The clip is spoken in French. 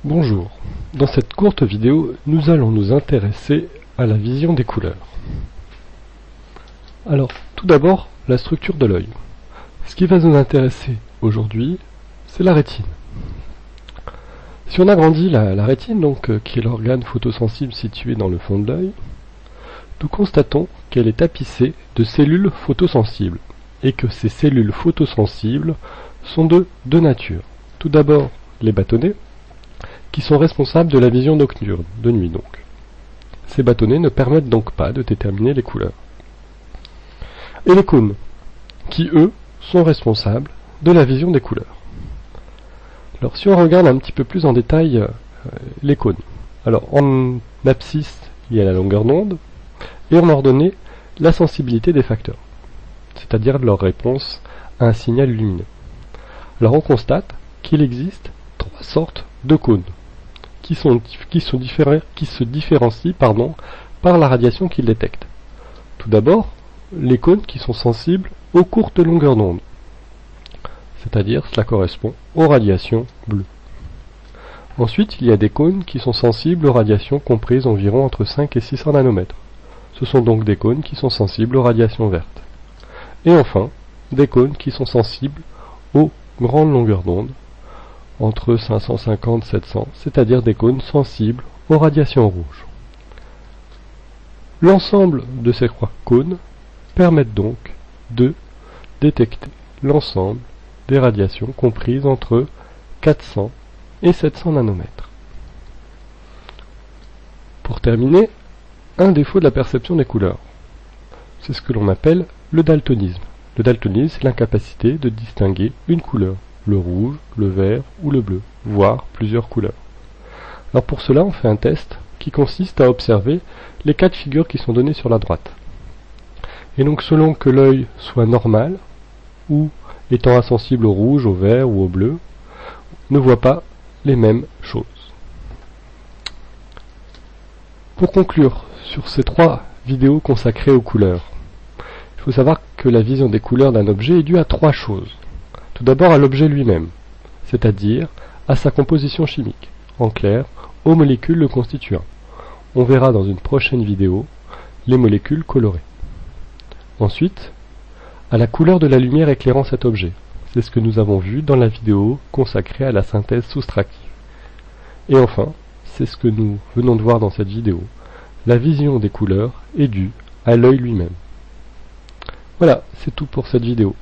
Bonjour, dans cette courte vidéo, nous allons nous intéresser à la vision des couleurs. Alors, tout d'abord, la structure de l'œil. Ce qui va nous intéresser aujourd'hui, c'est la rétine. Si on agrandit la rétine, qui est l'organe photosensible situé dans le fond de l'œil, nous constatons qu'elle est tapissée de cellules photosensibles, et que ces cellules photosensibles sont de deux natures. Tout d'abord, les bâtonnets, qui sont responsables de la vision nocturne, de nuit donc. Ces bâtonnets ne permettent donc pas de déterminer les couleurs. Et les cônes, qui eux sont responsables de la vision des couleurs. Alors si on regarde un petit peu plus en détail les cônes. Alors en abscisse, il y a la longueur d'onde, et en ordonnée, la sensibilité des facteurs, c'est-à-dire leur réponse à un signal lumineux. Alors on constate qu'il existe trois sortes de cônes qui se différencient par la radiation qu'ils détectent. Tout d'abord, les cônes qui sont sensibles aux courtes longueurs d'onde, c'est-à-dire cela correspond aux radiations bleues. Ensuite, il y a des cônes qui sont sensibles aux radiations comprises environ entre 5 et 600 nanomètres. Ce sont donc des cônes qui sont sensibles aux radiations vertes. Et enfin, des cônes qui sont sensibles aux grandes longueurs d'onde, entre 550 et 700, c'est-à-dire des cônes sensibles aux radiations rouges. L'ensemble de ces trois cônes permettent donc de détecter l'ensemble des radiations comprises entre 400 et 700 nanomètres. Pour terminer, un défaut de la perception des couleurs, c'est ce que l'on appelle le daltonisme. Le daltonisme, c'est l'incapacité de distinguer une couleur, le rouge, le vert ou le bleu, voire plusieurs couleurs. Alors pour cela, on fait un test qui consiste à observer les cas de figure qui sont donnés sur la droite. Et donc selon que l'œil soit normal, ou étant insensible au rouge, au vert ou au bleu, ne voit pas les mêmes choses. Pour conclure sur ces trois vidéos consacrées aux couleurs, il faut savoir que la vision des couleurs d'un objet est due à trois choses. Tout d'abord à l'objet lui-même, c'est-à-dire à sa composition chimique, en clair, aux molécules le constituant. On verra dans une prochaine vidéo les molécules colorées. Ensuite, à la couleur de la lumière éclairant cet objet. C'est ce que nous avons vu dans la vidéo consacrée à la synthèse soustractive. Et enfin, c'est ce que nous venons de voir dans cette vidéo. La vision des couleurs est due à l'œil lui-même. Voilà, c'est tout pour cette vidéo.